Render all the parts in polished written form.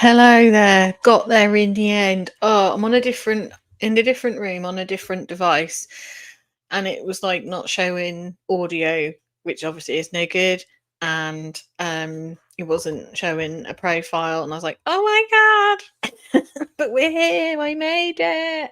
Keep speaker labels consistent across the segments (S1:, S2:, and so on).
S1: Hello there. Got there in the end. Oh, I'm on a different room on a different device, and it was like not showing audio, which obviously is no good, and it wasn't showing a profile, and I was like, "Oh my god." But we're here. I made it.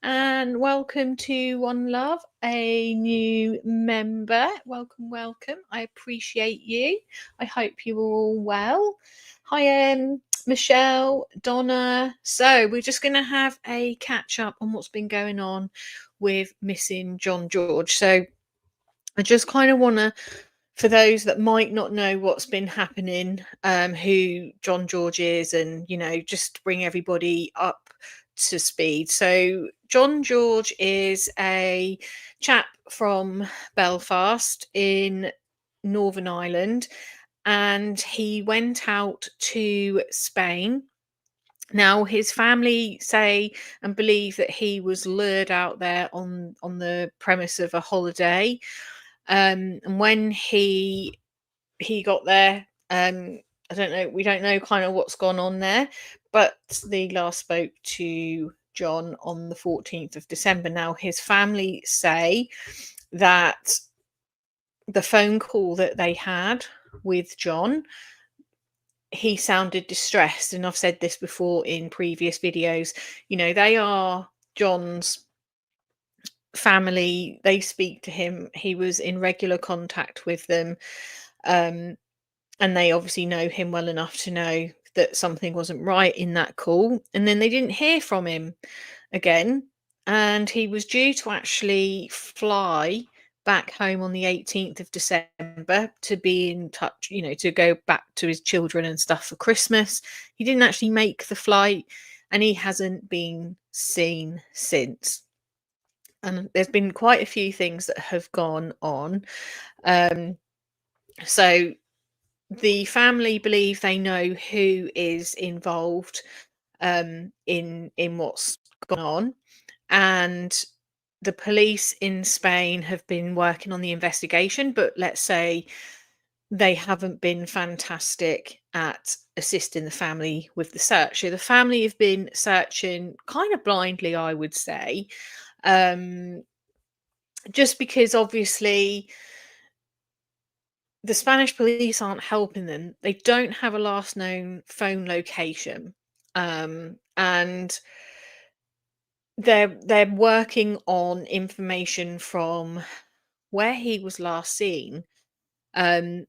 S1: And welcome to One Love, a new member. Welcome, welcome. I appreciate you. I hope you are all well. Hi, Michelle, Donna. So we're just going to have a catch up on what's been going on with missing John George. So I just kind of want to, for those that might not know what's been happening, who John George is, and just bring everybody up to speed. So John George is a chap from Belfast in Northern Ireland, and he went out to Spain. Now, his family say and believe that he was lured out there on the premise of a holiday. And when he got there, I don't know. We don't know kind of what's gone on there, but the last spoke to John on the 14th of December. Now, his family say that the phone call that they had with John, he sounded distressed, and I've said this before in previous videos. They are John's family. They speak to him. He was in regular contact with them, and they obviously know him well enough to know that something wasn't right in that call. And then they didn't hear from him again, and he was due to actually fly back home on the 18th of December to be in touch, to go back to his children and stuff for Christmas. He didn't actually make the flight, and he hasn't been seen since. And there's been quite a few things that have gone on. So the family believe they know who is involved in what's gone on, and the police in Spain have been working on the investigation, but let's say they haven't been fantastic at assisting the family with the search. So the family have been searching kind of blindly, I would say, um, just because obviously the Spanish police aren't helping them. They don't have a last known phone location, and they're working on information from where he was last seen, um,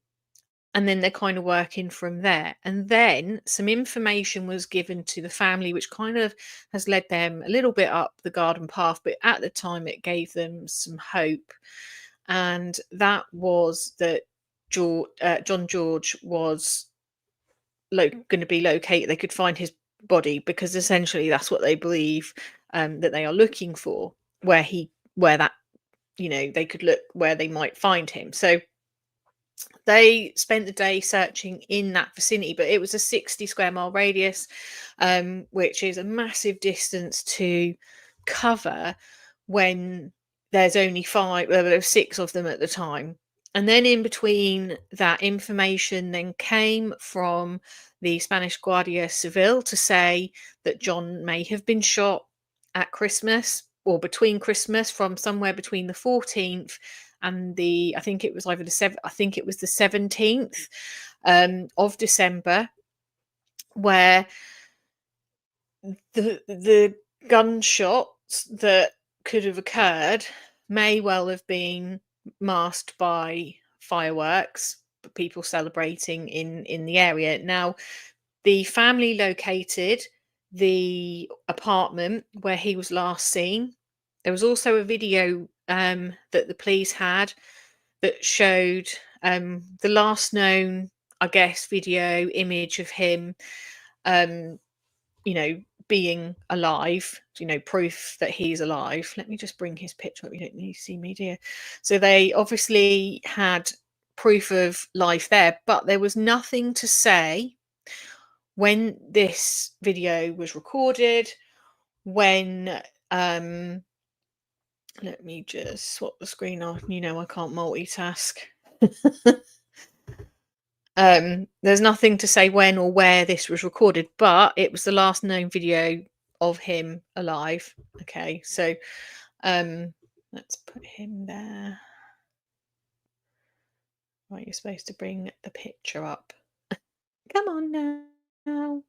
S1: and then they're kind of working from there. And then some information was given to the family, which kind of has led them a little bit up the garden path, but at the time it gave them some hope, and that was that John George was going to be located. They could find his body, because essentially that's what they believe, that they are looking for, where that, they could look where they might find him. So they spent the day searching in that vicinity, but it was a 60 square mile radius, which is a massive distance to cover when there's only five, well, there were six of them at the time. And then in between, that information then came from the Spanish Guardia Civil to say that John may have been shot at Christmas, or between Christmas, from somewhere between the 14th and I think it was either I think it was the 17th of December, where the gunshots that could have occurred may well have been masked by fireworks, people celebrating in the area. Now, the family located the apartment where he was last seen. There was also a video that the police had that showed the last known, I guess, video image of him, um, being alive, proof that he's alive. Let me just bring his picture up. You don't need to see me, dear. So they obviously had proof of life there, but there was nothing to say when this video was recorded, when let me just swap the screen off. I can't multitask. There's nothing to say when or where this was recorded, but it was the last known video of him alive. Okay, so um, let's put him there. Right, you're supposed to bring the picture up. Come on now.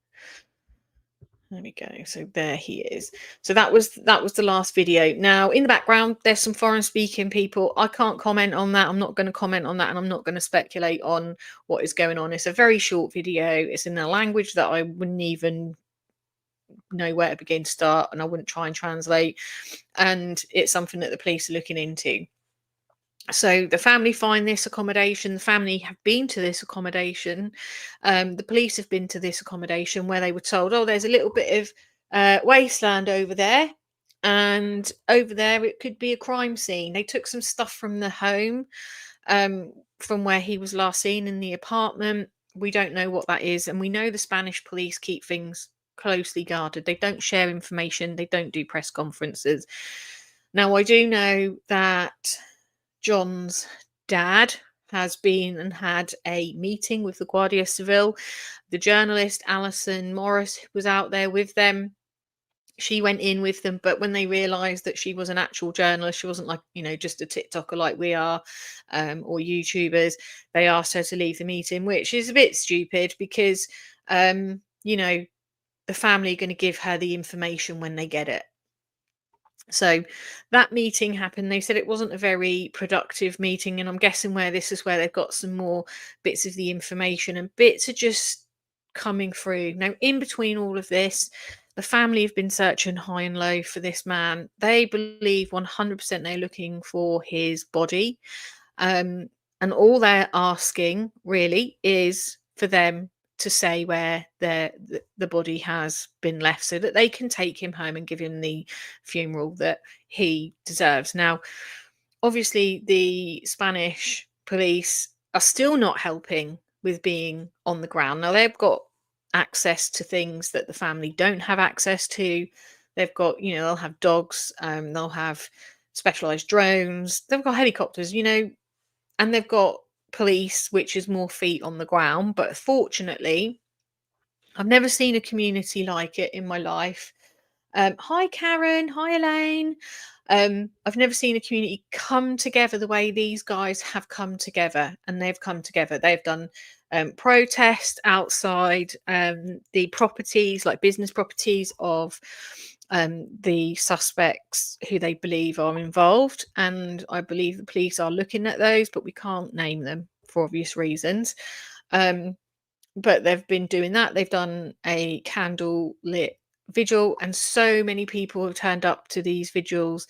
S1: There we go. So there he is. So that was the last video. Now in the background, there's some foreign speaking people. I can't comment on that. I'm not going to comment on that, and I'm not going to speculate on what is going on. It's a very short video. It's in a language that I wouldn't even know where to begin to start, and I wouldn't try and translate. And it's something that the police are looking into. So the family find this accommodation. The family have been to this accommodation. The police have been to this accommodation where they were told, "Oh, there's a little bit of wasteland over there, and over there it could be a crime scene." They took some stuff from the home, from where he was last seen in the apartment. We don't know what that is, and we know the Spanish police keep things closely guarded. They don't share information. They don't do press conferences. Now, I do know that John's dad has been and had a meeting with the Guardia Civil. The journalist Alison Morris was out there with them. She went in with them, but when they realized that she was an actual journalist, she wasn't like, just a TikToker like we are, or YouTubers, they asked her to leave the meeting, which is a bit stupid because, the family are going to give her the information when they get it. So that meeting happened. They said it wasn't a very productive meeting, and I'm guessing where this is where they've got some more bits of the information, and bits are just coming through. Now, in between all of this, the family have been searching high and low for this man. They believe 100% they're looking for his body. And all they're asking really is for them to say where the body has been left so that they can take him home and give him the funeral that he deserves. Now, obviously, the Spanish police are still not helping with being on the ground. Now, they've got access to things that the family don't have access to. They've got, they'll have dogs, they'll have specialized drones, they've got helicopters, and they've got police, which is more feet on the ground. But fortunately, I've never seen a community like it in my life. Hi, Karen. Hi, Elaine. I've never seen a community come together the way these guys have come together, and they've come together. They've done protest outside the properties, like business properties of the suspects who they believe are involved. And I believe the police are looking at those, but we can't name them for obvious reasons. But they've been doing that. They've done a candle lit vigil, and so many people have turned up to these vigils,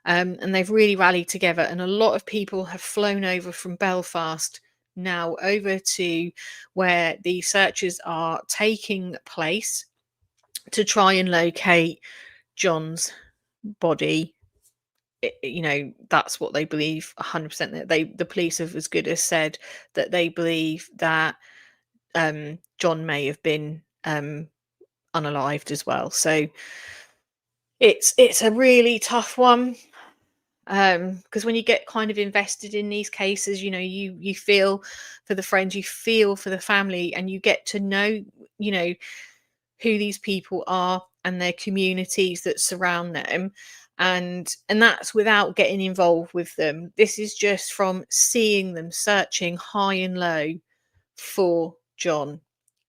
S1: and they've really rallied together. And a lot of people have flown over from Belfast now over to where the searches are taking place to try and locate John's body. That's what they believe 100%. That the police have as good as said that they believe that John may have been unalived as well. So it's a really tough one, because when you get kind of invested in these cases, you feel for the friends, you feel for the family, and you get to know who these people are and their communities that surround them, and that's without getting involved with them. This is just from seeing them searching high and low for John.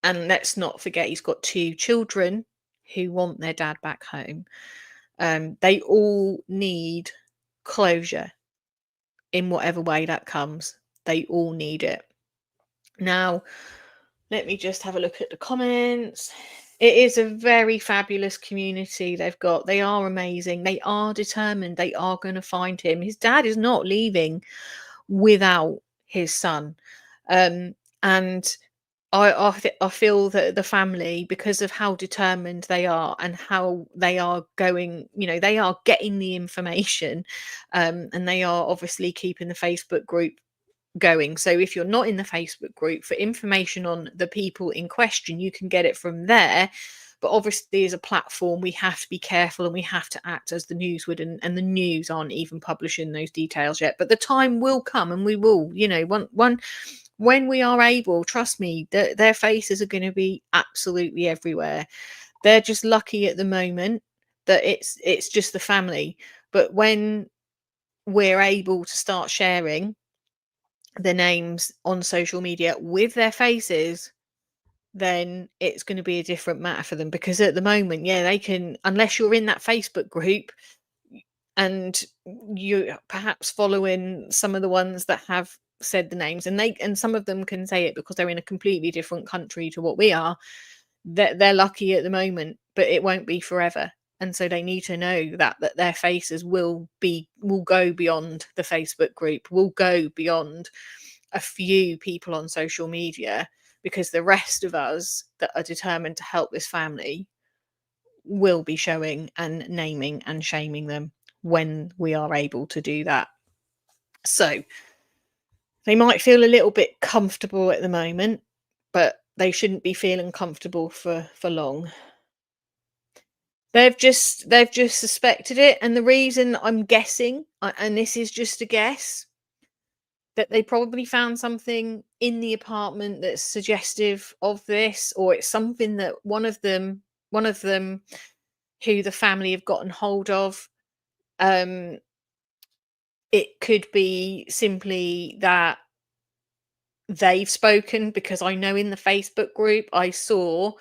S1: And let's not forget, he's got 2 children who want their dad back home. They all need closure in whatever way that comes. They all need it. Now, let me just have a look at the comments. It is a very fabulous community they've got. They are amazing. They are determined. They are going to find him. His dad is not leaving without his son. And I feel that the family, because of how determined they are and how they are going, they are getting the information, and they are obviously keeping the Facebook group going. So if you're not in the Facebook group for information on the people in question, you can get it from there. But obviously, as a platform, we have to be careful, and we have to act as the news would, and the news aren't even publishing those details yet. But the time will come, and we will, when we are able, trust me, their faces are going to be absolutely everywhere. They're just lucky at the moment that it's just the family. But when we're able to start sharing the names on social media with their faces, then it's going to be a different matter for them, because at the moment, yeah, they can, unless you're in that Facebook group and you perhaps following some of the ones that have said the names, and some of them can say it because they're in a completely different country to what we are. They're lucky at the moment, but it won't be forever. And so they need to know that their faces will go beyond the Facebook group, will go beyond a few people on social media, because the rest of us that are determined to help this family will be showing and naming and shaming them when we are able to do that. So they might feel a little bit comfortable at the moment, but they shouldn't be feeling comfortable for long. They've just suspected it, and the reason I'm guessing, and this is just a guess, that they probably found something in the apartment that's suggestive of this, or it's something that one of them who the family have gotten hold of. um it could be simply that they've spoken, because I know in the Facebook group I saw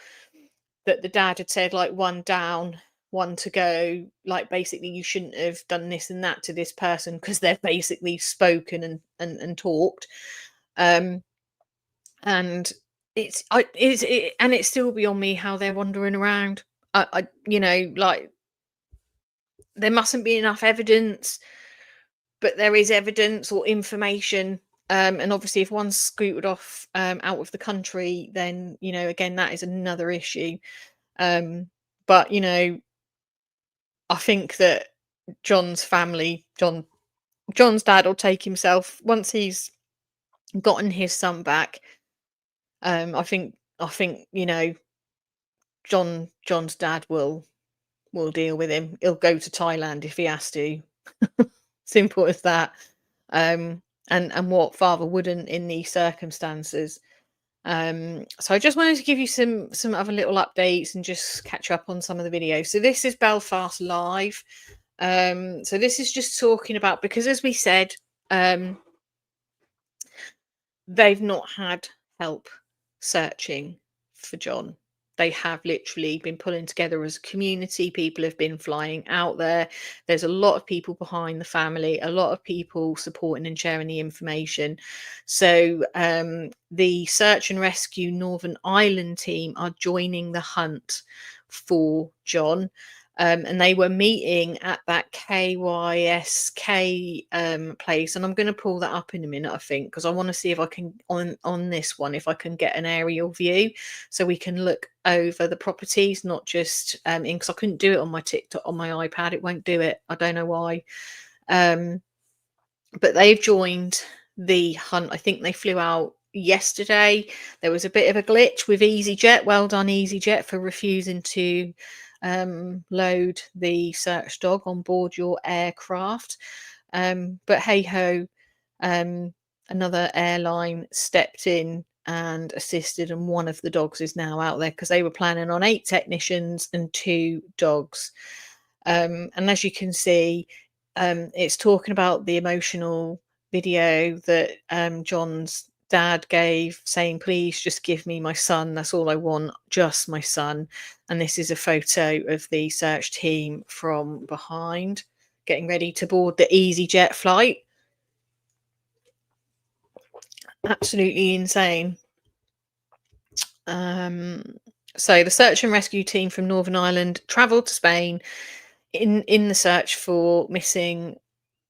S1: that the dad had said, like, one down, one to go, like, basically you shouldn't have done this and that to this person, because they've basically spoken and talked. um and it's still beyond me how they're wandering around. Like, there mustn't be enough evidence, but there is evidence or information. And obviously if one's scooted off out of the country, then again, that is another issue. But I think that John's family, John's dad will take himself once he's gotten his son back. I think John's dad will deal with him. He'll go to Thailand if he has to. Simple as that. And what father wouldn't in these circumstances? So I just wanted to give you some other little updates and just catch up on some of the videos. So this is Belfast Live. So this is just talking about, because as we said, they've not had help searching for John. They have literally been pulling together as a community. People have been flying out there. There's a lot of people behind the family, a lot of people supporting and sharing the information. So the search and rescue Northern Ireland team are joining the hunt for John. And they were meeting at that KYSK place, and I'm going to pull that up in a minute, I think, because I want to see if I can on this one, if I can get an aerial view so we can look over the properties, not just because I couldn't do it on my TikTok on my iPad. It won't do it. I don't know why. But they've joined the hunt. I think they flew out yesterday. There was a bit of a glitch with EasyJet. Well done, EasyJet, for refusing to load the search dog on board your aircraft. But hey ho, another airline stepped in and assisted, and one of the dogs is now out there, because they were planning on 8 technicians and 2 dogs. And as you can see, it's talking about the emotional video that John's dad gave, saying, please just give me my son, that's all I want, just my son. And this is a photo of the search team from behind, getting ready to board the EasyJet flight. Absolutely insane. So the search and rescue team from Northern Ireland travelled to Spain in the search for missing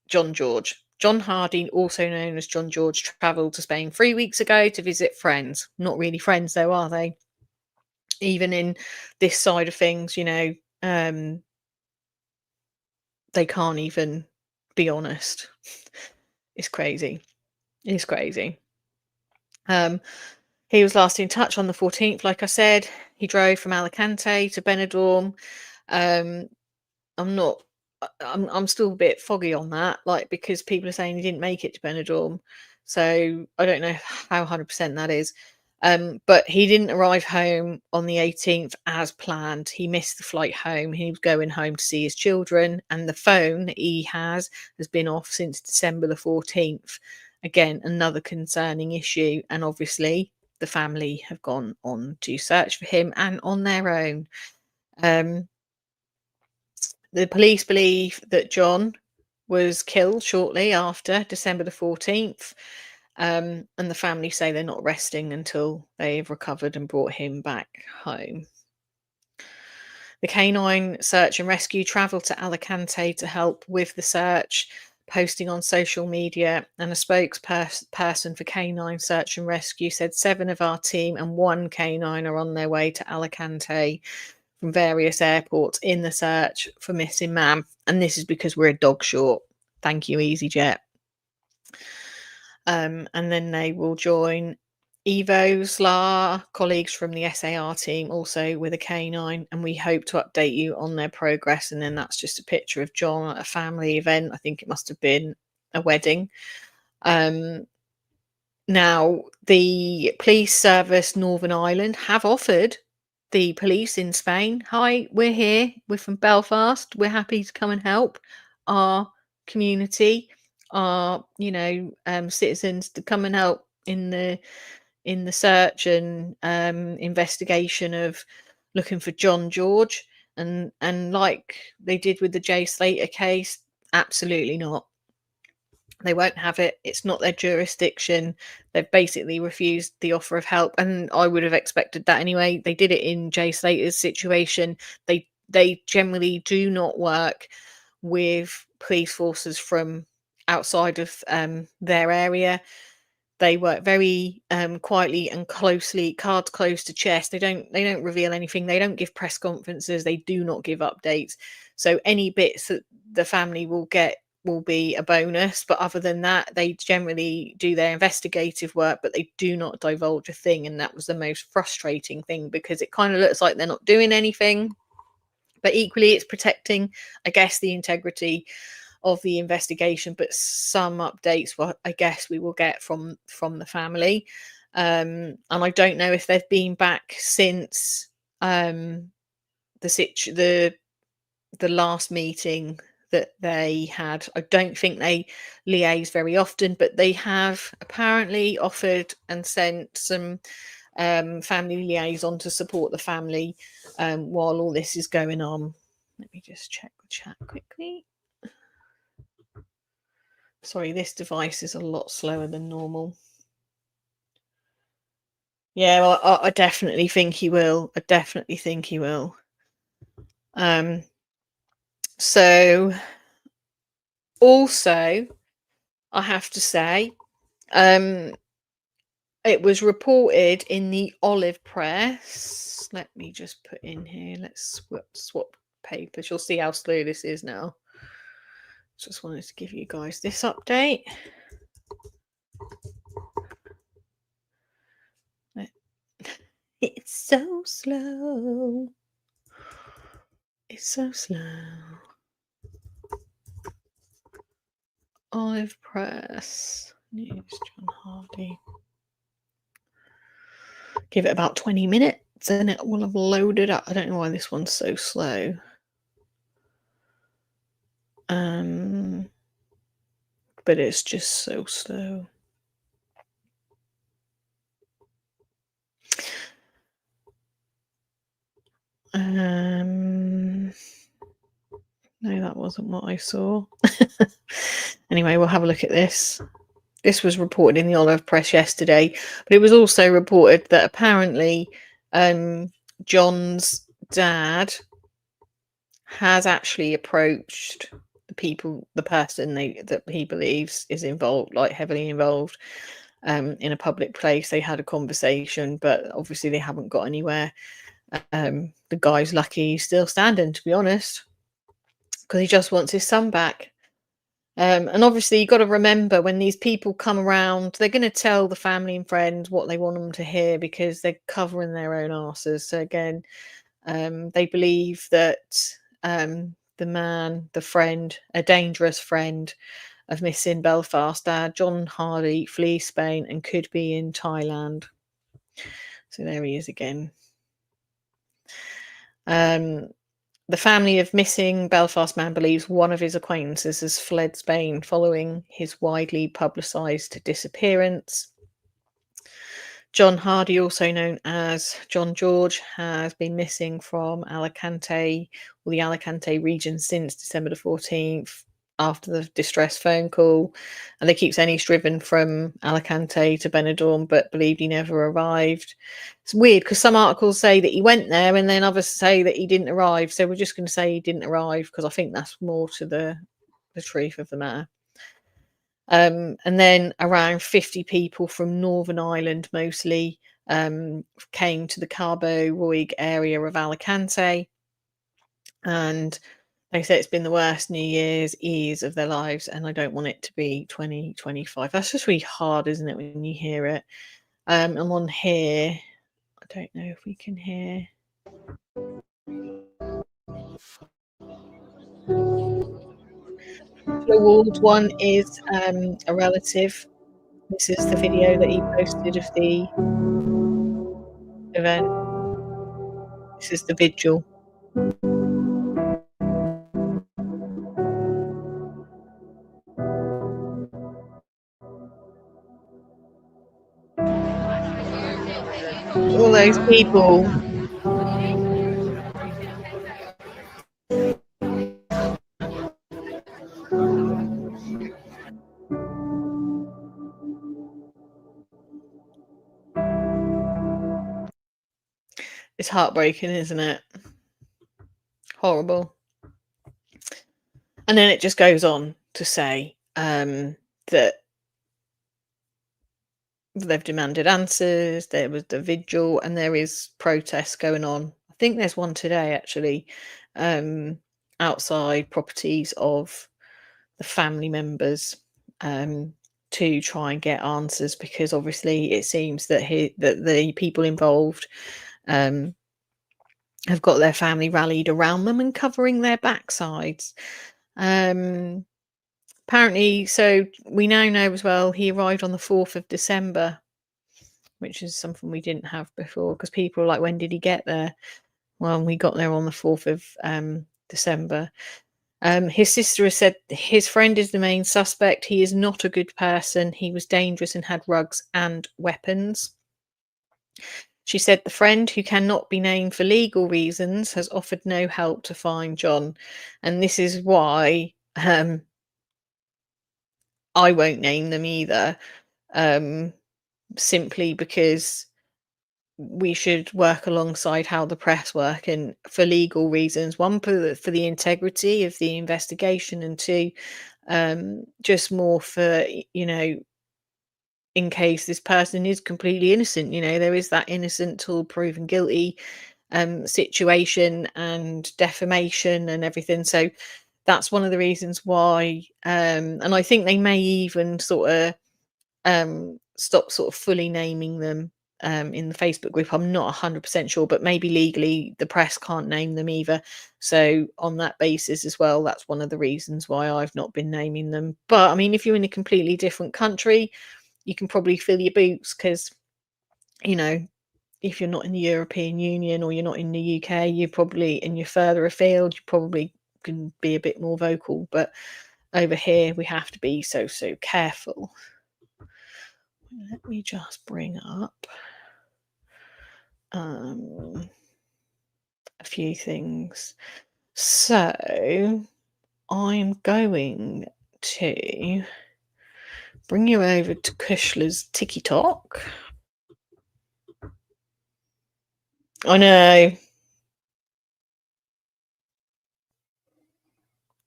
S1: John George. John Harding, also known as John George, travelled to Spain 3 weeks ago to visit friends. Not really friends, though, are they? Even in this side of things, they can't even be honest. It's crazy. It's crazy. He was last in touch on the 14th, like I said. He drove from Alicante to Benidorm. I'm not I'm still a bit foggy on that, like, because people are saying he didn't make it to Benidorm, so I don't know how 100% that is. But he didn't arrive home on the 18th as planned. He missed the flight home. He was going home to see his children, and the phone that he has been off since December the 14th. Again, another concerning issue, and obviously the family have gone on to search for him and on their own. Um, the police believe that John was killed shortly after December the 14th, and the family say they're not resting until they've recovered and brought him back home. The canine search and rescue travelled to Alicante to help with the search, posting on social media, and a spokesperson for canine search and rescue said 7 of our team and 1 canine are on their way to Alicante from various airports in the search for missing man, and this is because we're a dog short. Thank you, EasyJet. And then they will join Evo's colleagues from the SAR team, also with a canine, and we hope to update you on their progress. And then that's just a picture of John at a family event. I think it must have been a wedding. Now, the police service Northern Ireland have offered the police in Spain, "Hi, we're here. We're from Belfast. We're happy to come and help our community, our citizens, to come and help in the search and investigation of looking for John George." And like they did with the Jay Slater case, absolutely not. They won't have it. It's not their jurisdiction. They've basically refused the offer of help, and I would have expected that anyway. They did it in Jay Slater's situation. They generally do not work with police forces from outside of their area. They work very quietly and closely, cards close to chest. They don't reveal anything. They don't give press conferences. They do not give updates. So any bits that the family will get will be a bonus. But other than that, they generally do their investigative work, but they do not divulge a thing. And that was the most frustrating thing, because it kind of looks like they're not doing anything, but equally it's protecting, I guess, the integrity of the investigation. But some updates, well, I guess we will get from the family, and I don't know if they've been back since the last meeting that they had. I don't think they liaise very often, but they have apparently offered and sent some family liaison to support the family while all this is going on. Let me just check the chat quickly. Sorry, this device is a lot slower than normal. Yeah, well, I definitely think he will. I definitely think he will. So also, I have to say, it was reported in the Olive Press. Let me just put in here. Let's swap papers. You'll see how slow this is now. Just wanted to give you guys this update. It's so slow. It's so slow. Olive Press. News, John Hardy. Give it about 20 minutes and it will have loaded up. I don't know why this one's so slow. But it's just so slow. No, that wasn't what I saw. Anyway, we'll have a look at this. This was reported in the Olive Press yesterday, but it was also reported that apparently John's dad has actually approached the person that he believes is involved, like heavily involved, in a public place. They had a conversation, but obviously they haven't got anywhere. The guy's lucky he's still standing, to be honest, because he just wants his son back. And obviously, you've got to remember, when these people come around, they're going to tell the family and friends what they want them to hear, because they're covering their own asses. So again, they believe that the man, the friend, a dangerous friend of missing Belfast dad John Hardy flees Spain and could be in Thailand. So there he is again. The family of missing Belfast man believes one of his acquaintances has fled Spain following his widely publicised disappearance. John Hardy, also known as John George, has been missing from Alicante, or the Alicante region, since December the 14th after the distress phone call. And they keep saying he's driven from Alicante to Benidorm, but believed he never arrived. It's weird because some articles say that he went there and then others say that he didn't arrive. So we're just going to say he didn't arrive because I think that's more to the truth of the matter. And then around 50 people from Northern Ireland mostly came to the Cabo Roig area of Alicante. And they say it's been the worst New Year's Eve of their lives. And I don't want it to be 2025. That's just really hard, isn't it, when you hear it? I'm on here. I don't know if we can hear. The Ward one is a relative. This is the video that he posted of the event. This is the vigil. All those people. It's heartbreaking, isn't it? Horrible. And then it just goes on to say that they've demanded answers. There was the vigil, and there is protests going on. I think there's one today, actually, outside properties of the family members, to try and get answers, because obviously it seems that that the people involved have got their family rallied around them and covering their backsides. Apparently, so we now know as well, he arrived on the 4th of December, which is something we didn't have before, because people are like, when did he get there? Well, we got there on the 4th of December. His sister has said his friend is the main suspect. He is not a good person. He was dangerous and had rugs and weapons. She said the friend, who cannot be named for legal reasons, has offered no help to find John. And this is why I won't name them either, simply because we should work alongside how the press work, and for legal reasons. One, for the integrity of the investigation, and two, just more for, in case this person is completely innocent. There is that innocent till proven guilty situation and defamation and everything. So that's one of the reasons why, and I think they may even sort of stop sort of fully naming them in the Facebook group. I'm not 100% sure, but maybe legally the press can't name them either. So on that basis as well, that's one of the reasons why I've not been naming them. But I mean, if you're in a completely different country, you can probably fill your boots, because if you're not in the European Union or you're not in the UK, you're probably, and you're further afield, you probably can be a bit more vocal. But over here, we have to be so careful. Let me just bring up a few things. So I'm going to bring you over to Kushler's TikTok. I know.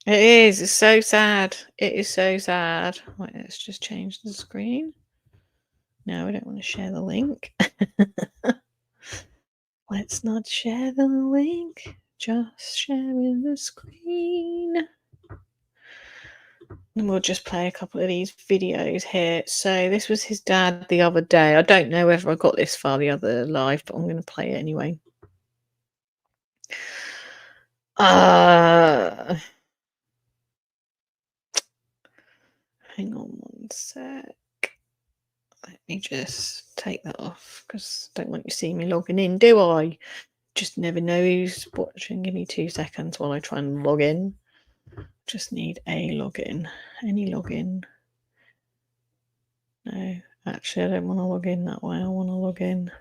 S1: It is. It's so sad. It is so sad. Wait, let's just change the screen. No, I don't want to share the link. Let's not share the link. Just sharing the screen. And we'll just play a couple of these videos here. So this was his dad the other day. I don't know whether I got this far the other live, but I'm going to play it anyway. Hang on one sec. Let me just take that off because I don't want you to see me logging in, do I? Just never know who's watching. Give me 2 seconds while I try and log in. Just need a login. Any login? No, actually, I don't want to log in that way. I want to log in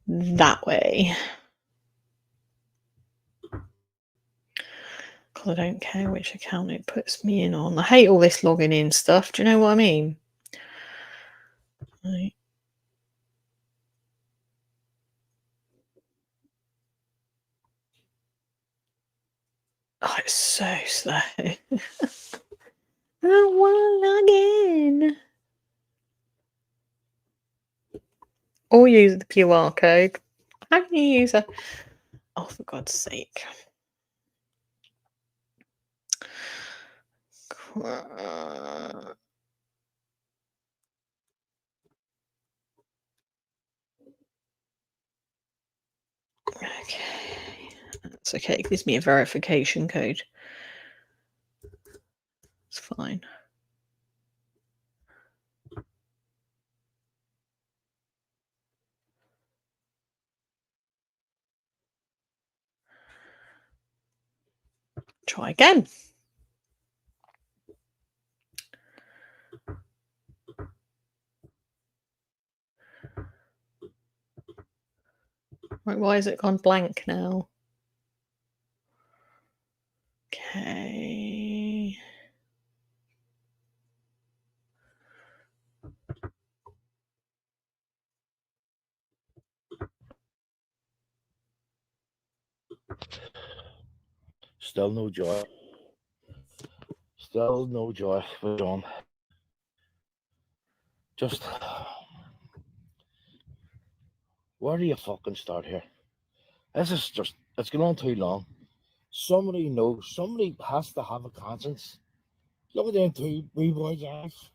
S1: that way. Because I don't care which account it puts me in on. I hate all this logging in stuff. Do you know what I mean? Right. Oh, it's so slow. I don't want to log in. Or use the QR code. How can you use a... Oh, for God's sake. Okay. That's okay. It gives me a verification code. It's fine. Try again. Right, why has it gone blank now? Okay.
S2: Still no joy. Still no joy for John. Just, where do you fucking start here? This is just, it's going on too long. Somebody knows, somebody has to have a conscience. Look at them two wee boys' eyes.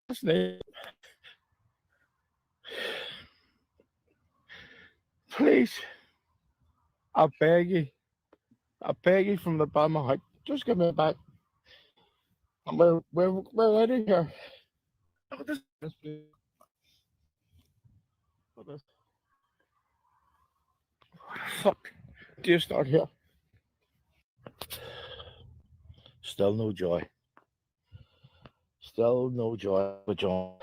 S2: That's me. Please, I beg you from the bottom of my heart, just give me it back. We're out of here. Look at this. Look at this. What the fuck do you start here? Still no joy. Still no joy with John.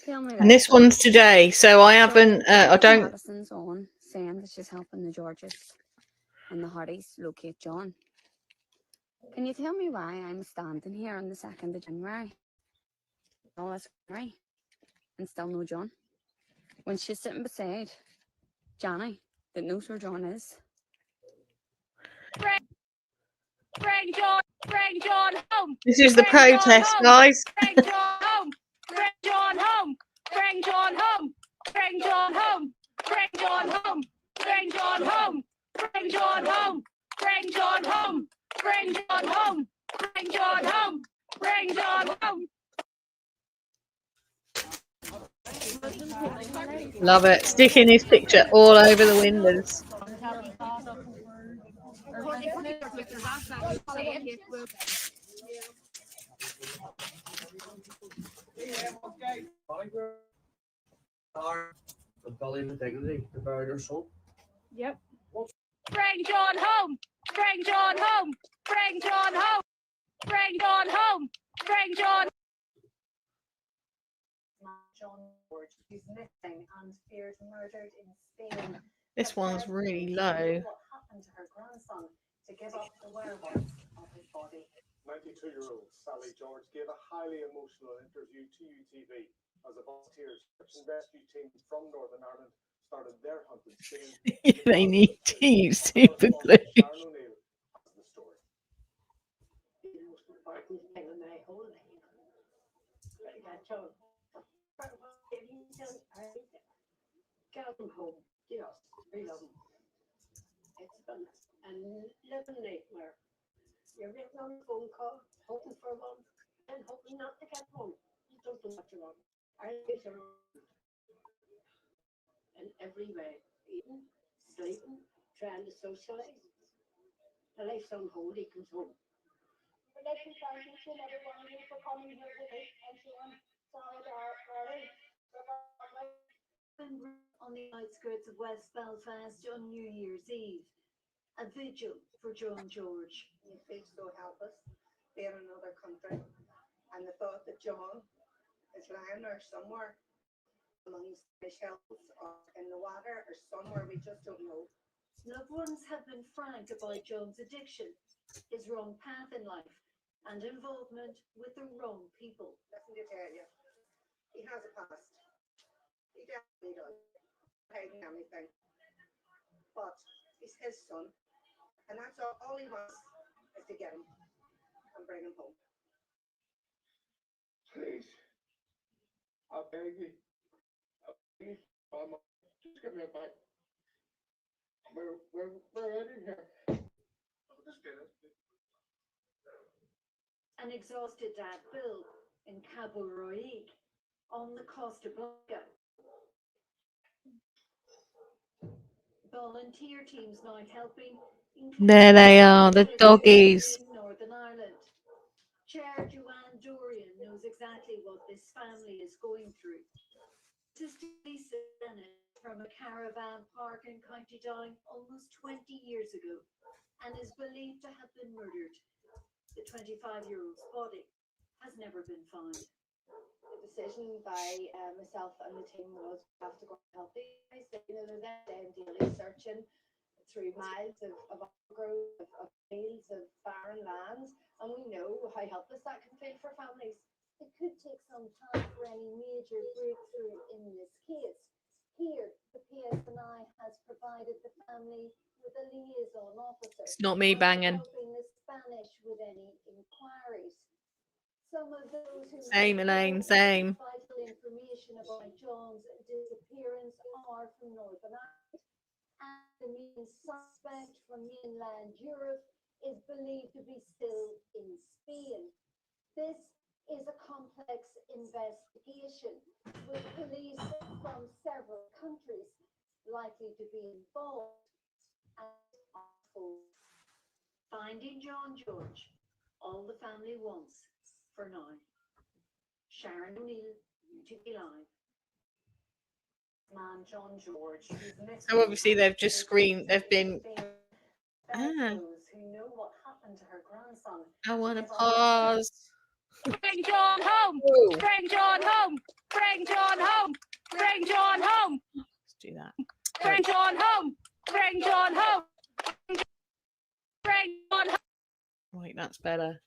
S1: And this one's today, so I haven't. I don't.
S3: Madison's on saying that she's helping the Georges and the Hardys locate John. Can you tell me why I'm standing here on the 2nd of January? All this January and still no John. When she's sitting beside Johnny that knows where John is.
S4: Bring John home.
S1: This is the protest, guys.
S4: Bring John home. Bring John home. Bring John home. Bring John home. Bring John home. Bring John home. Bring John home. Bring John home. Bring John home. Bring John home. Bring John home.
S1: Love it. Sticking his picture all over the windows.
S4: Yep. Bring John home. Bring John home. Bring John home. Bring John home. Bring John.
S5: John George is missing and feared murdered in Spain.
S1: This one's really low.
S5: What happened to her grandson to give up the whereabouts of his body?
S6: 92-year-old Sally George gave a highly emotional interview to UTV as a volunteer search and rescue team from Northern Ireland started their hunt in Spain.
S1: They need to use super glue.
S6: Sharon O'Neill has the story.
S5: The most important thing in my whole life. I got told. Get them home. Yes, we love them. It's been a living nightmare. You're waiting on a phone call, hoping for one, and hoping not to get one. You don't know what you want. I think you're in every way. eating, sleeping, trying to socialise. The life's on hold, he comes home.
S4: But let me thank each and every one of you for coming here today and showing solidarity.
S7: On the outskirts of West Belfast on New Year's Eve, a vigil for John George.
S5: You feel so helpless being in another country, and the thought that John is lying there somewhere among Spanish hills or in the water or somewhere we just don't know.
S7: Loved ones have been frank about John's addiction, his wrong path in life, and involvement with the wrong people.
S5: Listen to tell you, he has a past. He definitely does. Not hiding anything. But he's his son, and that's all he wants is to get him and bring him home.
S6: Please. I beg you. I beg you, Mama. Just give me a bite. We're out of here. Oh, this bit.
S7: An exhausted dad Bill in Cabo Roig on the Costa Blanca. Volunteer teams now helping.
S1: There they are, the doggies.
S7: In Northern Ireland. Chair Joanne Dorian knows exactly what this family is going through. Sister Lisa Bennett from a caravan park in County Down almost 20 years ago and is believed to have been murdered. The 25-year-old's body has never been found.
S3: The decision by myself and the team was we have to go and help these guys. You know, they're there daily searching through miles of grove, of fields, of barren lands, and we know how helpless that can feel for families.
S8: It could take some time for any major breakthrough in this case. Here, the PSNI has provided the family with a liaison officer.
S1: It's not me banging.
S8: Helping the Spanish with any inquiries. Some of those who
S1: Same, Elaine, same.
S8: vital information about John's disappearance are from Northern Ireland, and the main suspect from mainland Europe is believed to be still in Spain. This is a complex investigation with police from several countries likely to be involved.
S7: Finding John George, all the family wants for now. Sharon O'Neill, UTV Live.
S3: Man, John George, who's missing.
S1: So obviously they've just screened, they've been...
S3: Those who know what happened to her grandson.
S1: I want to pause.
S4: Bring John home.
S1: Whoa.
S4: Bring John home. Bring John home. Bring John home.
S1: Let's do that.
S4: Bring John home. Bring John home. Bring John home.
S1: Wait, that's better.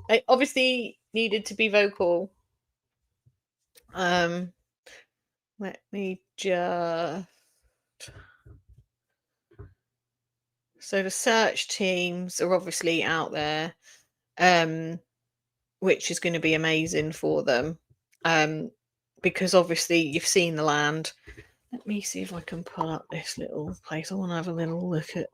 S1: They obviously needed to be vocal. Let me just... So the search teams are obviously out there, which is going to be amazing for them, because obviously you've seen the land. Let me see if I can pull up this little place. I want to have a little look at...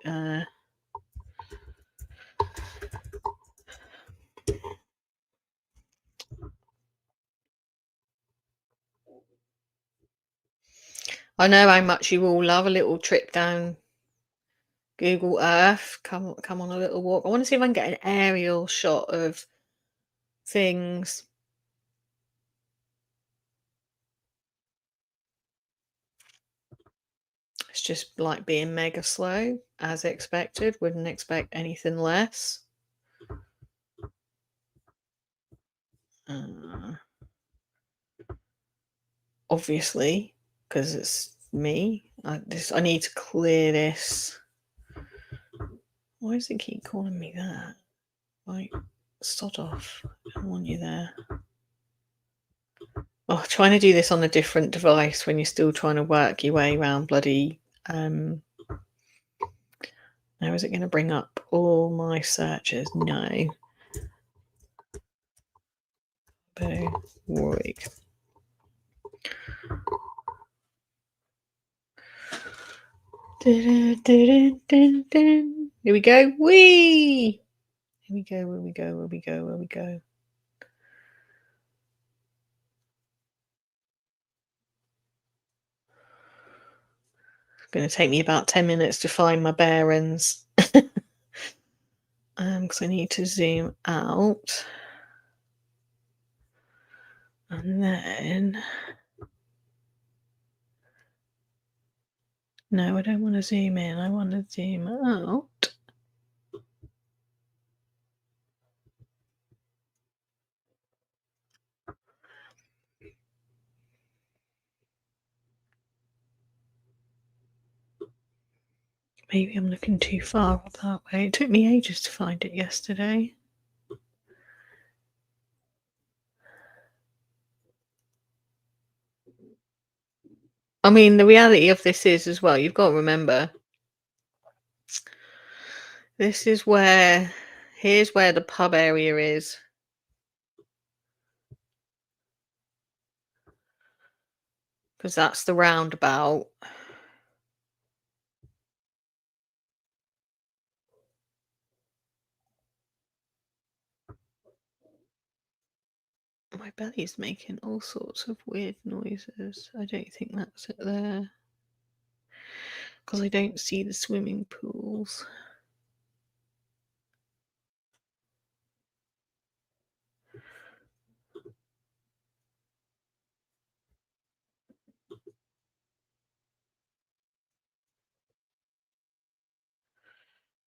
S1: I know how much you all love a little trip down Google Earth. Come on a little walk. I want to see if I can get an aerial shot of things. It's just like being mega slow, as expected. Wouldn't expect anything less. Obviously, because it's me. I need to clear this. Why does it keep calling me that? Like, sod off. I don't want you there. Oh, trying to do this on a different device when you're still trying to work your way around bloody... Now is it going to bring up all my searches? No. Warwick. Here we go. Whee! Here we go. Where we go. Where we go. Where we go. going to take me about 10 minutes to find my bearings. Because I need to zoom out. And then... No, I don't want to zoom in. I want to zoom out. Maybe I'm looking too far up that way. It took me ages to find it yesterday. I mean, the reality of this is as well, you've got to remember, this is where, here's where the pub area is. Because that's the roundabout. My belly's making all sorts of weird noises. I don't think that's it there. Because I don't see the swimming pools.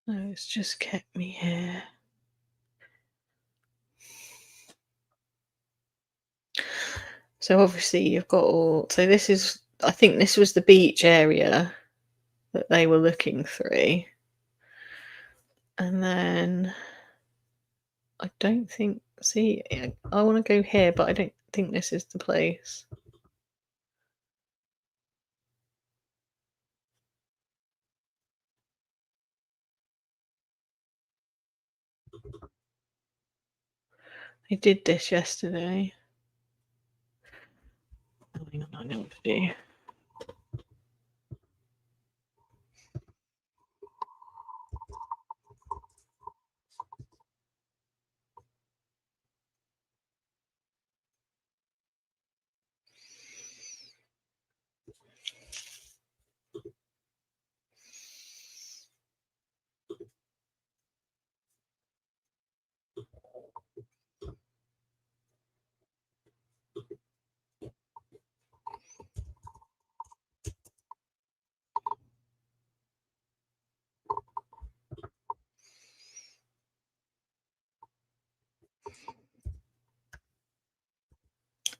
S1: No, it's just kept me here. So obviously you've got all... So this is... I think this was the beach area that they were looking through. And then... I don't think... See, I want to go here, but I don't think this is the place. I did this yesterday. Oh, hang on, I know what to do.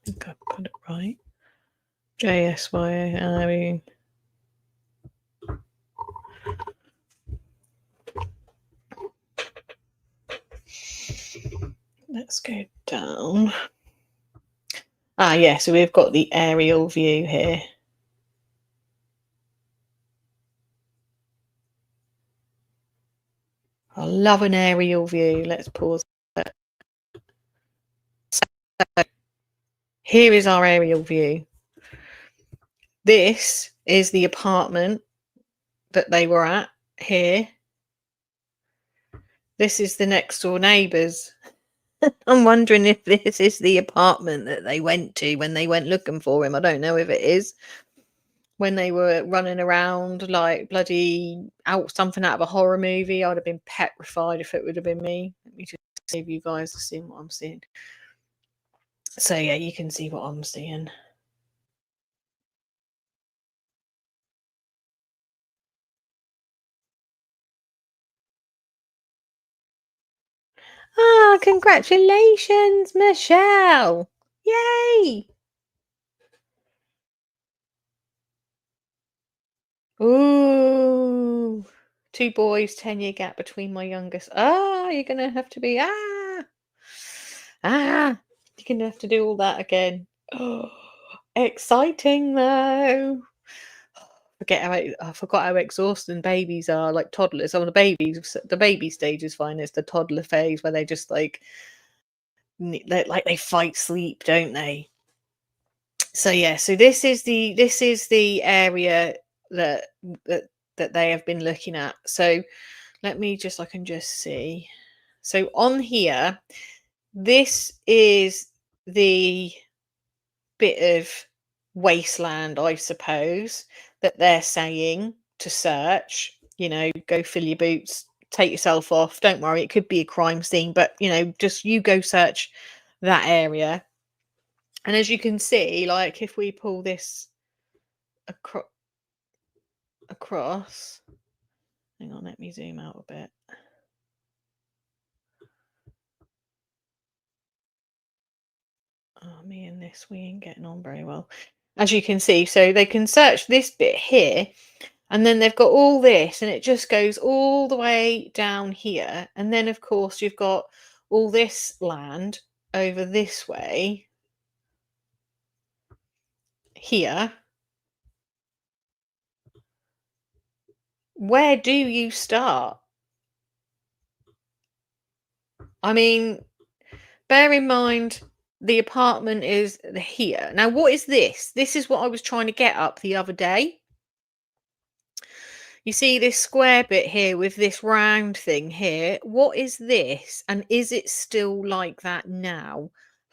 S1: I think I put it right. JSY, I mean... Let's go down. Ah, yeah, so we've got the aerial view here. I love an aerial view. Let's pause that. So, here is our aerial view. This is the apartment that they were at here. This is the next door neighbours. I'm wondering if this is the apartment that they went to when they went looking for him. I don't know if it is. When they were running around like bloody something out of a horror movie, I'd have been petrified if it would have been me. Let me just see if you guys are seeing what I'm seeing. So yeah, you can see what I'm seeing. Ah, congratulations, Michelle! Yay! Ooh, 2 boys, 10-year gap between my youngest. Ah, you're gonna have to be you're gonna have to do all that again. Oh, exciting though. I forgot how exhausting babies are, like toddlers. The baby stage is fine. It's the toddler phase where they just like they fight sleep, don't they? So yeah, so this is the area that they have been looking at. So let me just, I can just see. So on here, this is the bit of wasteland, I suppose, that they're saying to search, you know, go fill your boots, take yourself off. Don't worry, it could be a crime scene, but, you know, just you go search that area. And as you can see, like if we pull this across, hang on, let me zoom out a bit. Oh, me and this, we ain't getting on very well. As you can see, so they can search this bit here, and then they've got all this, and it just goes all the way down here. And then, of course, you've got all this land over this way here. Where do you start? I mean, bear in mind, the apartment is here. Now, what is this? This is what I was trying to get up the other day. You see this square bit here with this round thing here. What is this? And is it still like that now?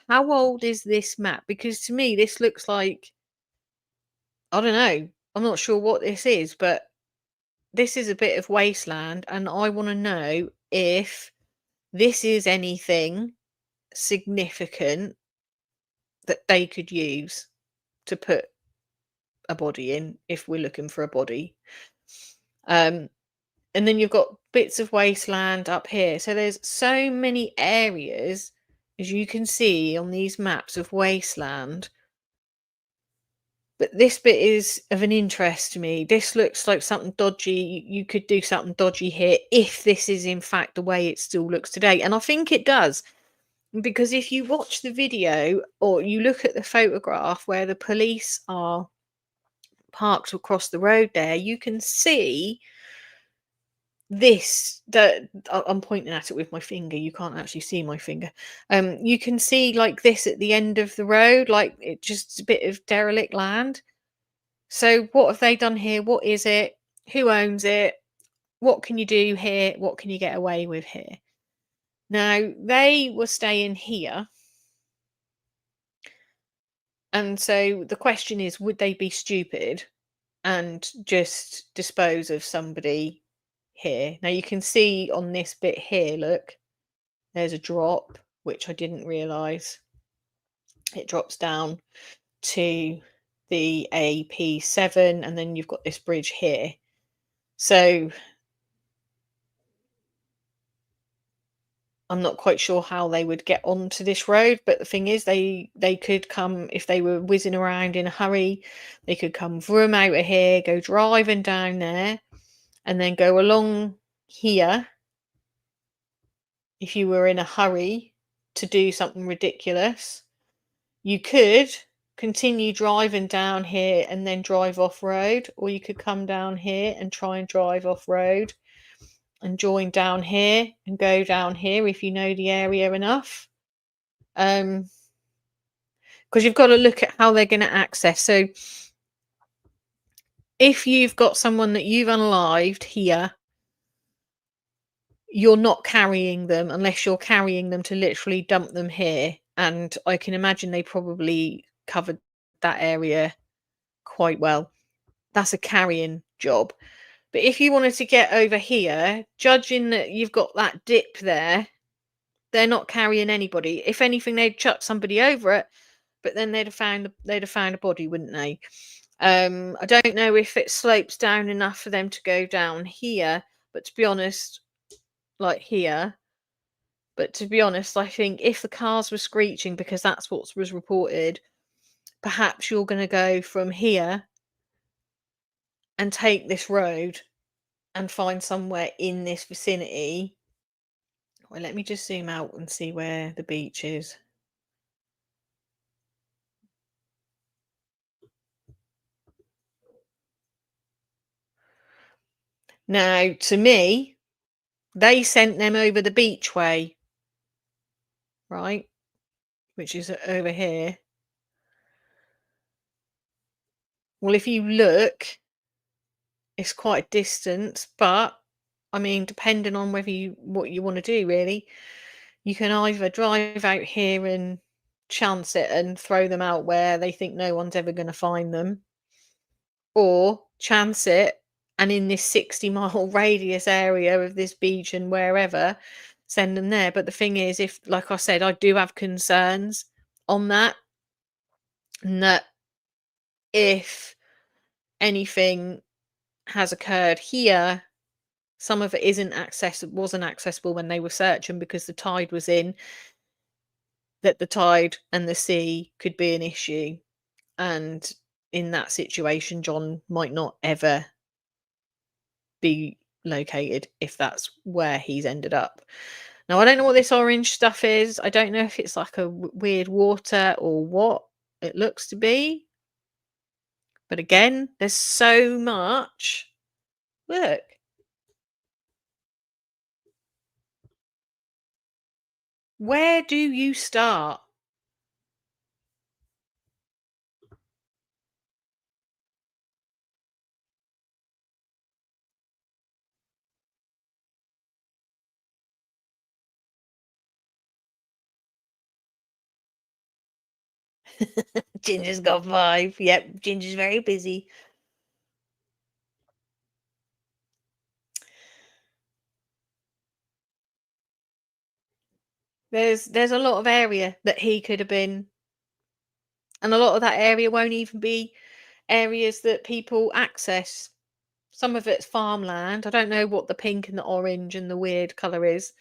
S1: How old is this map? Because to me, this looks like, I don't know. I'm not sure what this is, but this is a bit of wasteland. And I want to know if this is anything significant that they could use to put a body in if we're looking for a body. And then you've got bits of wasteland up here. So there's so many areas, as you can see on these maps, of wasteland. But this bit is of an interest to me. This looks like something dodgy. You could do something dodgy here if this is in fact the way it still looks today. And I think it does. Because if you watch the video or you look at the photograph where the police are parked across the road there, you can see this, that I'm pointing at it with my finger. You can't actually see my finger. You can see like this at the end of the road, like it just a bit of derelict land. So what have they done here? What is it? Who owns it? What can you do here? What can you get away with here? Now, they were staying here. And so the question is, would they be stupid and just dispose of somebody here? Now you can see on this bit here, look, there's a drop, which I didn't realise. It drops down to the AP7, and then you've got this bridge here. So I'm not quite sure how they would get onto this road, but the thing is, they could come, if they were whizzing around in a hurry, they could come vroom out of here, go driving down there, and then go along here if you were in a hurry to do something ridiculous. You could continue driving down here and then drive off road, or you could come down here and try and drive off road and join down here and go down here if you know the area enough. Because you've got to look at how they're going to access. So if you've got someone that you've unalived here, you're not carrying them unless you're carrying them to literally dump them here. And I can imagine they probably covered that area quite well. That's a carrying job. But if you wanted to get over here, judging that you've got that dip there, they're not carrying anybody. If anything, they'd chuck somebody over it, but then they'd have found a body, wouldn't they? I don't know if it slopes down enough for them to go down here, but to be honest, like here. But to be honest, I think if the cars were screeching, because that's what was reported, perhaps you're going to go from here and take this road and find somewhere in this vicinity. Well, let me just zoom out and see where the beach is. Now, to me, they sent them over the beachway, right? Which is over here. Well, if you look, it's quite a distance, but I mean, depending on what you want to do, really, you can either drive out here and chance it and throw them out where they think no one's ever going to find them, or chance it, and in this 60-mile radius area of this beach and wherever, send them there. But the thing is, if, like I said, I do have concerns on that, and that if anything has occurred here, some of it wasn't accessible when they were searching because the tide was in, that the tide and the sea could be an issue. And in that situation, John might not ever be located if that's where he's ended up. Now, I don't know what this orange stuff is. I don't know if it's like a weird water or what it looks to be. But again, there's so much. Look. Where do you start? Ginger's got 5. Yep, Ginger's very busy. There's a lot of area that he could have been, and a lot of that area won't even be areas that people access. Some of it's farmland. I don't know what the pink and the orange and the weird colour is.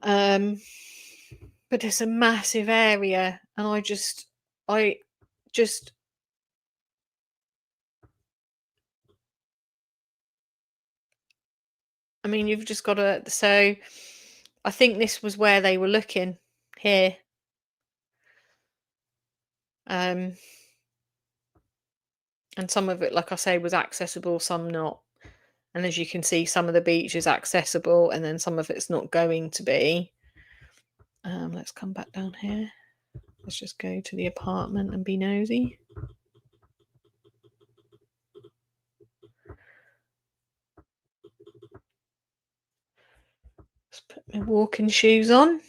S1: But it's a massive area, and I just I mean, you've just got to. So I think this was where they were looking here. And some of it, like I say, was accessible, some not. And as you can see, some of the beach is accessible, and then some of it's not going to be. Let's come back down here. Let's just go to the apartment and be nosy. Let's put my walking shoes on.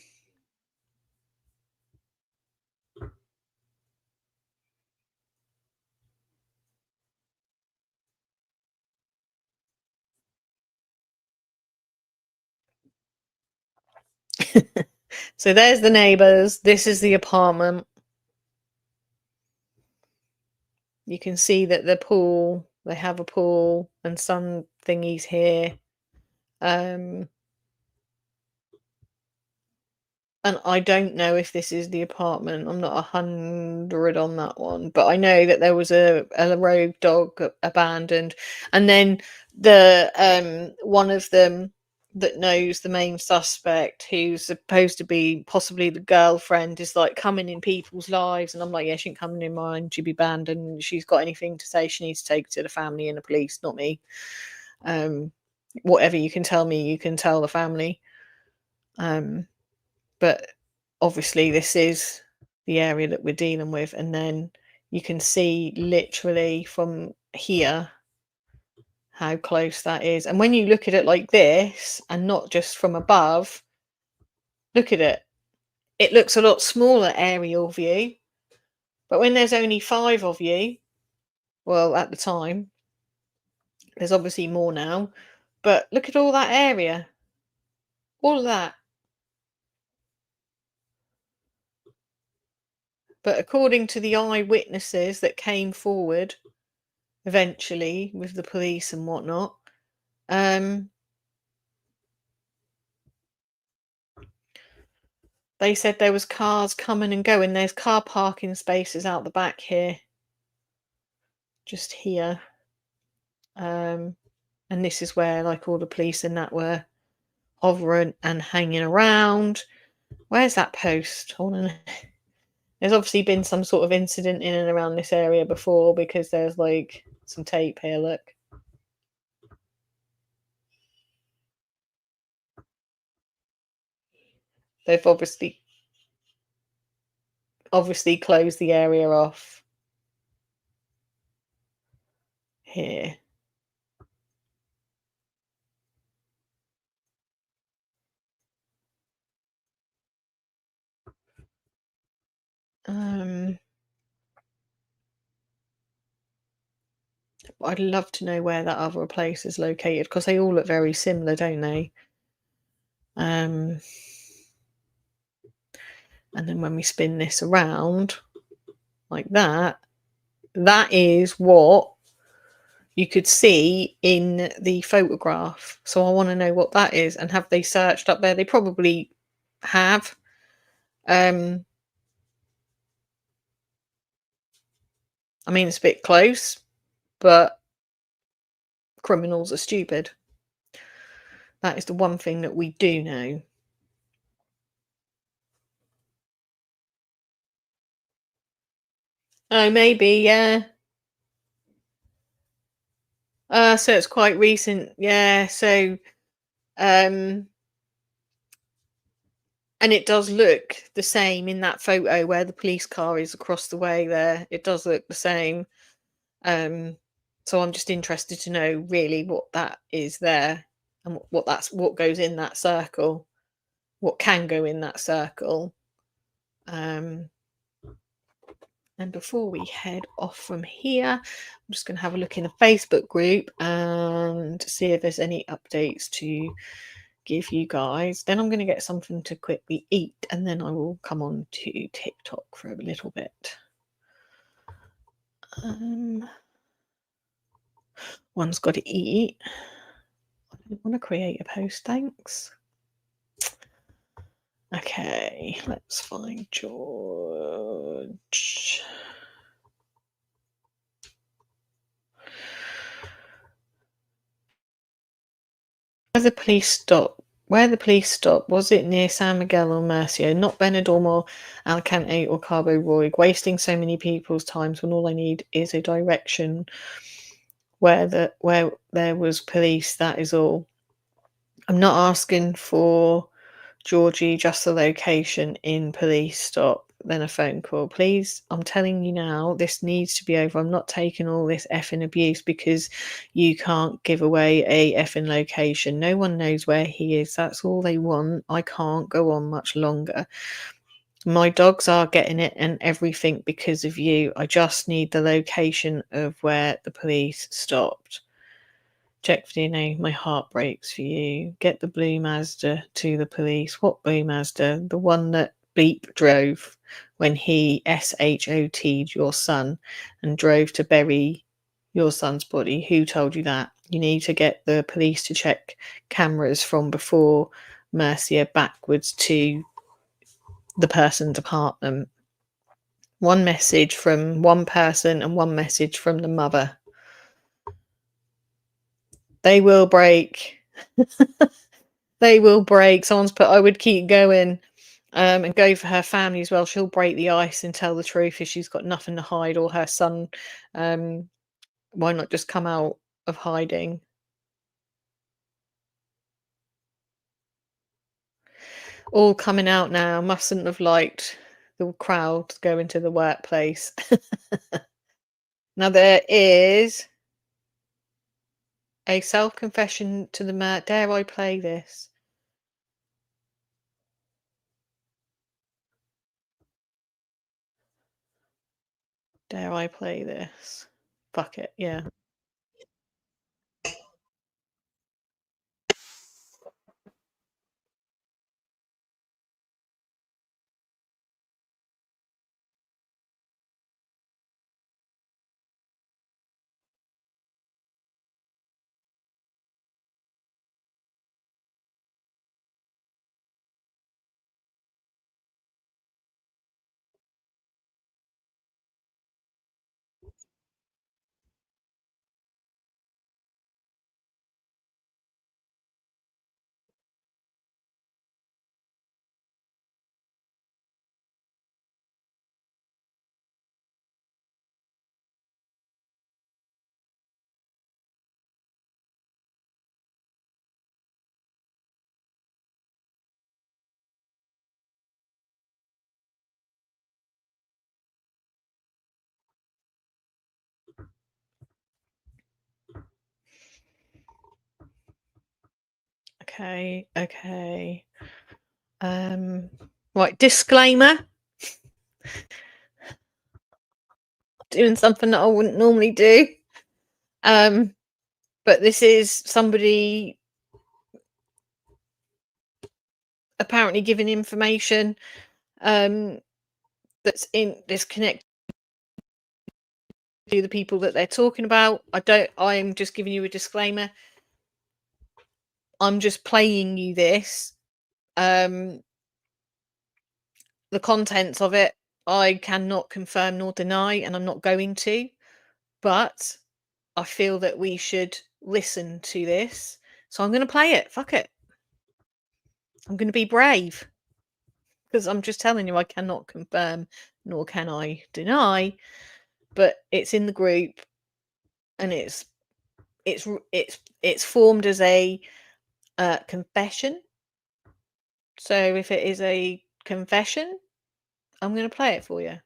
S1: So there's the neighbours. This is the apartment. You can see that the pool, they have a pool and some thingies here. And I don't know if this is the apartment. I'm not 100 on that one, but I know that there was a rogue dog abandoned, and then the one of them that knows the main suspect, who's supposed to be possibly the girlfriend, is like coming in people's lives, and I'm like, yeah, she ain't coming in mine. She'd be banned, and she's got anything to say, she needs to take it to the family and the police, not me. Whatever you can tell me, you can tell the family. But obviously this is the area that we're dealing with, and then you can see literally from here how close that is. And when you look at it like this and not just from above, look at it, it looks a lot smaller aerial view. But when there's only 5 of you, well, at the time, there's obviously more now, but look at all that area, all of that. But according to the eyewitnesses that came forward eventually with the police and whatnot, they said there was cars coming and going. There's car parking spaces out the back here, just here. And this is where like all the police and that were hovering and hanging around. Where's that post? Hold on. There's obviously been some sort of incident in and around this area before, because there's like some tape here, look. They've obviously closed the area off here. I'd love to know where that other place is located, because they all look very similar, don't they? And then when we spin this around like that, that is what you could see in the photograph. So I want to know what that is, and have they searched up there? They probably have. I mean, it's a bit close, but criminals are stupid. That is the one thing that we do know. Oh, maybe, yeah. So it's quite recent, yeah. So, and it does look the same in that photo where the police car is across the way there. It does look the same. So I'm just interested to know really what that is there, and what goes in that circle, what can go in that circle. And before we head off from here, I'm just going to have a look in the Facebook group and see if there's any updates to give you guys. Then I'm going to get something to quickly eat, and then I will come on to TikTok for a little bit. One's got to eat. I don't want to create a post, thanks. Okay, let's find George. Where the police stopped, was it near San Miguel or Murcia? Not Benidorm or Alicante or Cabo Roig, wasting so many people's times when all I need is a direction where there was police, that is all. I'm not asking for Georgie, just the location in police stop, then a phone call. Please, I'm telling you now, this needs to be over. I'm not taking all this effing abuse because you can't give away a effing location. No one knows where he is. That's all they want. I can't go on much longer. My dogs are getting it and everything because of you. I just need the location of where the police stopped. Check for DNA. My heart breaks for you. Get the blue Mazda to the police. What blue Mazda? The one that Beep drove when he SHOT'd your son and drove to bury your son's body. Who told you that? You need to get the police to check cameras from before Murcia backwards to the person's apartment. One message from one person and one message from the mother. They will break. They will break. Someone's put, I would keep going, and go for her family as well. She'll break the ice and tell the truth if she's got nothing to hide, or her son. Why not just come out of hiding? All coming out now. Mustn't have liked the crowd going to the workplace. Now there is a self-confession to the murder. Dare I play this? Dare I play this? Fuck it, yeah. Okay. Right, disclaimer. Doing something that I wouldn't normally do. But this is somebody apparently giving information that's connected to the people that they're talking about. I'm just giving you a disclaimer. I'm just playing you this. The contents of it, I cannot confirm nor deny, and I'm not going to. But I feel that we should listen to this. So I'm going to play it. Fuck it. I'm going to be brave. Because I'm just telling you, I cannot confirm nor can I deny. But it's in the group, and it's formed as a confession. So if it is a confession, I'm going to play it for you.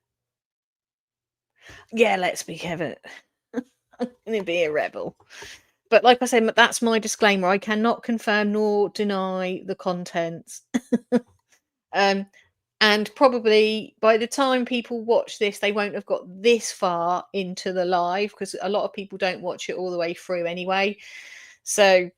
S1: Yeah, let's be Kevin. I'm going to be a rebel. But like I said, that's my disclaimer. I cannot confirm nor deny the contents. And probably by the time people watch this, they won't have got this far into the live, because a lot of people don't watch it all the way through anyway. So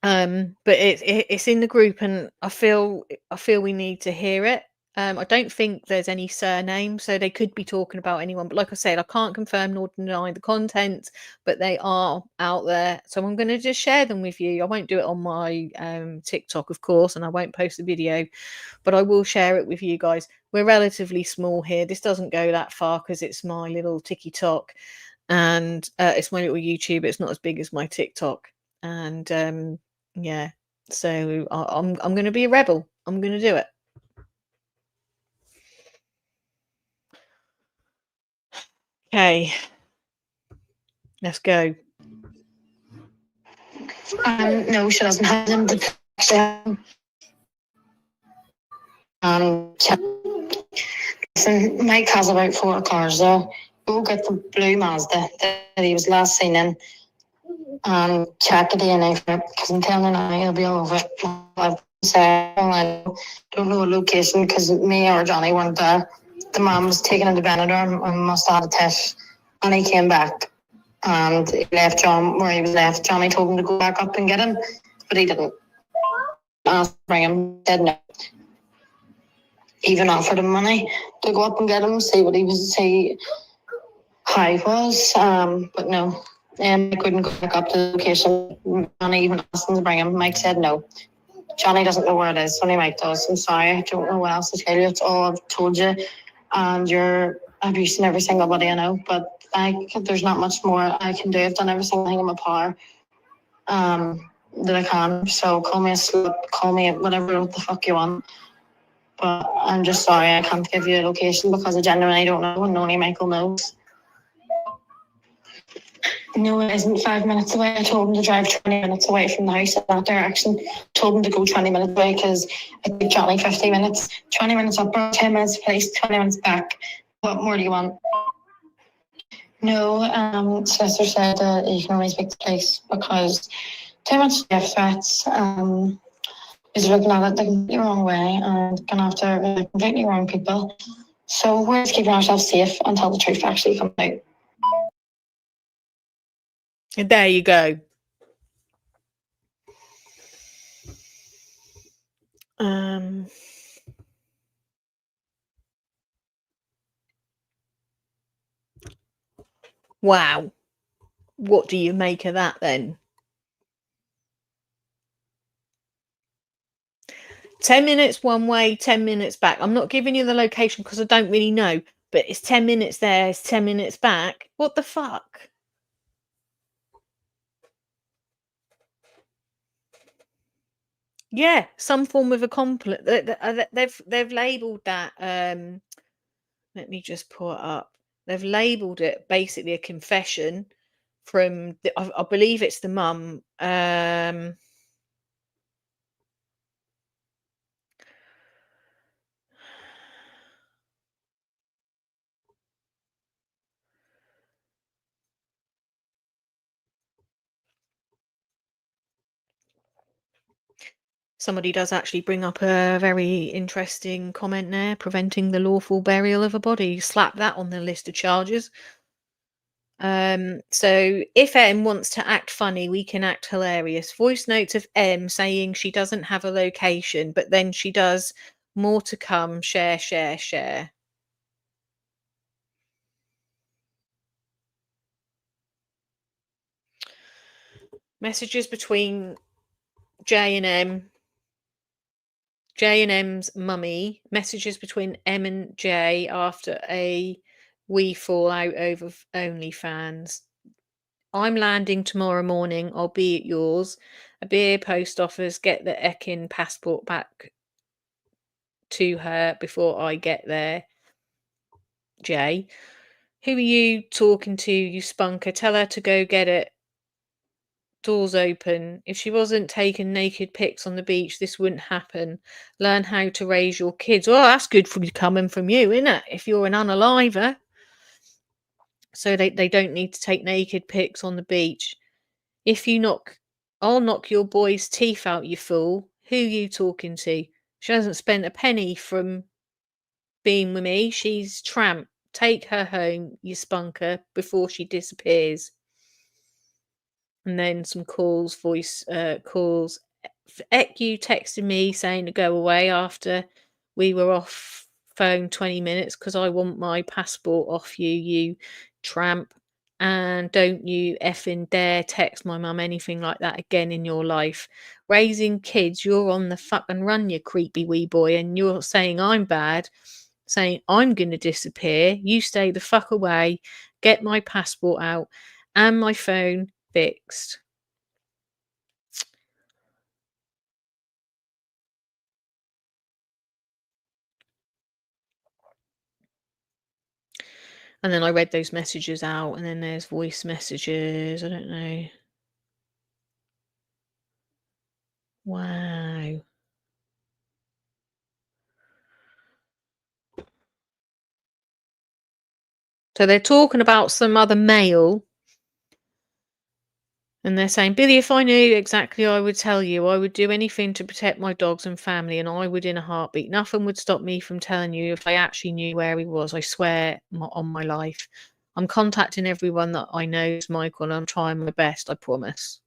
S1: but it's in the group, and I feel we need to hear it. I don't think there's any surname, so they could be talking about anyone. But like I said, I can't confirm nor deny the content, but they are out there. So I'm going to just share them with you. I won't do it on my TikTok, of course, and I won't post a video, but I will share it with you guys. We're relatively small here. This doesn't go that far because it's my little TikTok, and it's my little YouTube. It's not as big as my TikTok, and yeah. So I'm going to be a rebel. I'm going to do it. Okay, let's go.
S9: No, she doesn't have them. Listen, Mike has about 4 cars there. Go get the blue Mazda that he was last seen in and check the DNA for it, because I'm telling you now, he'll be all over it. I've said, I don't know a location because me or Johnny weren't there. The mom was taken into Benidorm and must have had a test, and he came back. And he left John where he was left. Johnny told him to go back up and get him, but he didn't. Asked to bring him, said no. Even offered him money to go up and get him, see how he was, but no. I couldn't go back up to the location. Johnny even asked him to bring him. Mike said no. Johnny doesn't know where it is, only Mike does. I'm sorry, I don't know what else to tell you. It's all I've told you, and you're abusing every single body I know, but there's not much more I can do. I've done every single thing in my power that I can. So call me a slut, call me whatever the fuck you want. But I'm just sorry I can't give you a location because I genuinely don't know, and only Michael knows. No, it isn't 5 minutes away. I told him to drive 20 minutes away from the house in that direction. Told him to go 20 minutes away because it took Johnny 50 minutes. 20 minutes up, 10 minutes place, 20 minutes back. What more do you want? No, Sister said you can only speak to police because too much death threats. Is looking at it the completely wrong way and going after the completely wrong people. So we're just keeping ourselves safe until the truth actually comes out.
S1: And there you go. Wow. What do you make of that then? 10 minutes one way, 10 minutes back. I'm not giving you the location because I don't really know, but it's 10 minutes there, it's 10 minutes back. What the fuck? Yeah, some form of a compliment. They've labelled that. Let me just pull it up. They've labelled it basically a confession from I believe it's the mum. Somebody does actually bring up a very interesting comment there, preventing the lawful burial of a body. Slap that on the list of charges. So if M wants to act funny, we can act hilarious. Voice notes of M saying she doesn't have a location, but then she does. More to come. Share, share, share. Messages between J and M. J and M's mummy. Messages between M and J after a wee fallout over OnlyFans. I'm landing tomorrow morning. I'll be at yours. A beer, post office. Get the Ekin passport back to her before I get there. Jay. Who are you talking to, you spunker? Tell her to go get it. Doors open. If she wasn't taking naked pics on the beach, this wouldn't happen. Learn how to raise your kids. Oh, that's good for coming from you, isn't it? If you're an unaliver. So they don't need to take naked pics on the beach. If you knock, I'll knock your boy's teeth out, you fool. Who you talking to? She hasn't spent a penny from being with me. She's tramp. Take her home, you spunker, before she disappears. And then some calls, voice calls. You texted me saying to go away after we were off phone 20 minutes because I want my passport off you, you tramp. And don't you effing dare text my mum anything like that again in your life. Raising kids, you're on the fucking run, you creepy wee boy, and you're saying I'm bad, saying I'm going to disappear. You stay the fuck away, get my passport out and my phone fixed. And then I read those messages out, and then there's voice messages. I don't know. Wow. So they're talking about some other male. And they're saying, Billy, if I knew exactly, I would tell you. I would do anything to protect my dogs and family, and I would in a heartbeat. Nothing would stop me from telling you if I actually knew where he was. I swear on my life. I'm contacting everyone that I know is Michael, and I'm trying my best, I promise.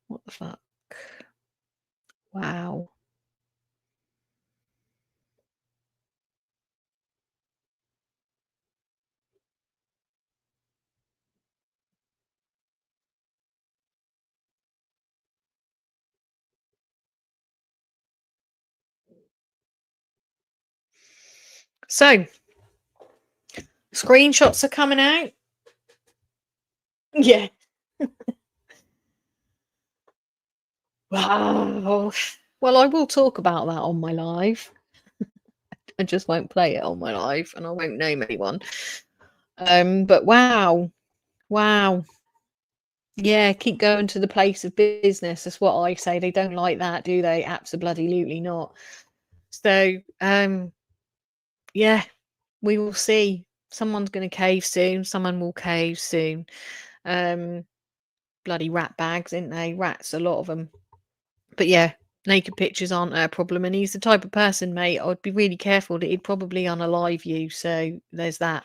S1: What the fuck? Wow. So, screenshots are coming out. Yeah. Wow. Well, I will talk about that on my live. I just won't play it on my live, and I won't name anyone. But wow. Yeah, keep going to the place of business. That's what I say. They don't like that, do they? Absolutely not. So, yeah, we will see. Someone's going to cave soon. Someone will cave soon. Bloody rat bags, ain't they? Rats, a lot of them. But yeah, naked pictures aren't a problem. And he's the type of person, mate, I would be really careful that he'd probably unalive you. So there's that.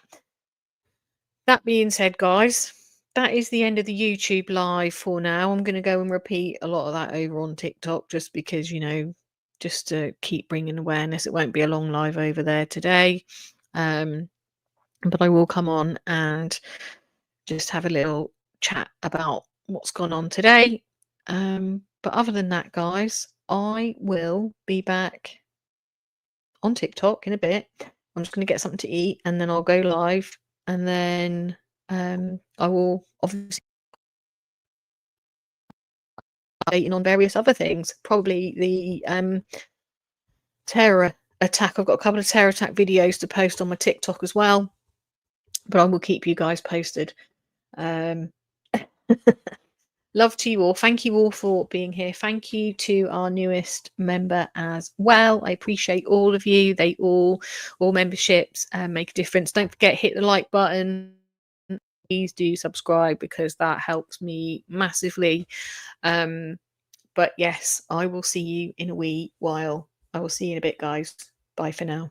S1: That being said, guys, that is the end of the YouTube live for now. I'm going to go and repeat a lot of that over on TikTok just because, you know, just to keep bringing awareness. It won't be a long live over there today. But I will come on and just have a little chat about what's gone on today. But other than that, guys, I will be back on TikTok in a bit. I'm just going to get something to eat and then I'll go live. And then I will obviously updating on various other things. Probably the terror attack. I've got a couple of terror attack videos to post on my TikTok as well. But I will keep you guys posted. Love to you all. Thank you all for being here. Thank you to our newest member as well. I appreciate all of you. They all memberships make a difference. Don't forget, hit the like button. Please do subscribe because that helps me massively. But yes, I will see you in a wee while. I will see you in a bit, guys. Bye for now.